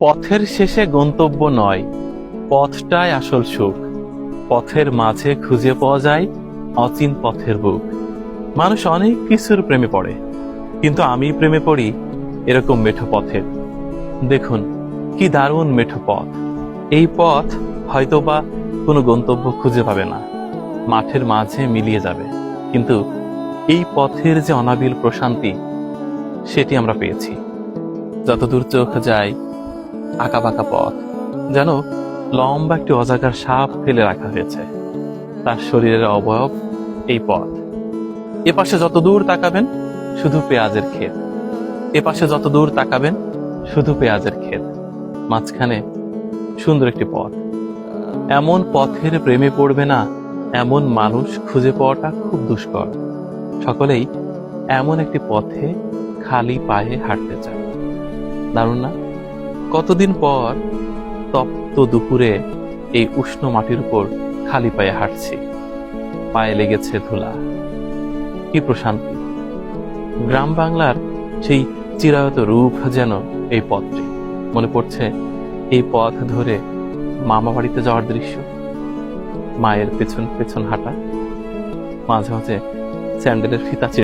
পথের শেষে গন্তব্য নয়, পথটাই আসল সুখ। পথের মাঝে খুঁজে পাওয়া যায় অচিন পথের বুক। মানুষ অনেক কিছুর প্রেমে পড়ে, কিন্তু আমি প্রেমে পড়ি এরকম মেঠো পথের। দেখুন কি দারুণ মেঠো পথ। এই পথ হয়তোবা কোনো গন্তব্য খুঁজে পাবে না, মাঠের মাঝে মিলিয়ে যাবে, কিন্তু এই পথের যে অনাবিল প্রশান্তি, সেটি আমরা পেয়েছি। যতদূর চোখ যায়, আঁকা বাঁকা পথ, যেন লম্বা একটি অজাগার সাপ ফেলে রাখা হয়েছে। তার শরীরের অবয়ব এই পথ। এপাশে যত দূর তাকাবেন শুধু পেঁয়াজের ক্ষেত, এপাশে যত দূর তাকাবেন শুধু পেঁয়াজের ক্ষেত, মাঝখানে সুন্দর একটি পথ। এমন পথের প্রেমে পড়বে না, এমন মানুষ খুঁজে পাওয়াটা খুব দুষ্কর। সকলেই এমন একটি পথে খালি পায়ে হাঁটতে চায়। দারুণ না? কতদিন পর তপ্ত দুপুরে এই উষ্ণ মাটির উপর খালি পায়ে হাঁটছি, পায়ে লেগেছে ধুলা। কি প্রশান্তি! গ্রাম বাংলার সেই চিরায়ত রূপ যেন এই পথটি। মনে পড়ছে এই পথ ধরে মামা বাড়িতে যাওয়ার দৃশ্য, মায়ের পেছন পেছন হাঁটা, মাঝে মাঝে স্যান্ডেলের ফিতা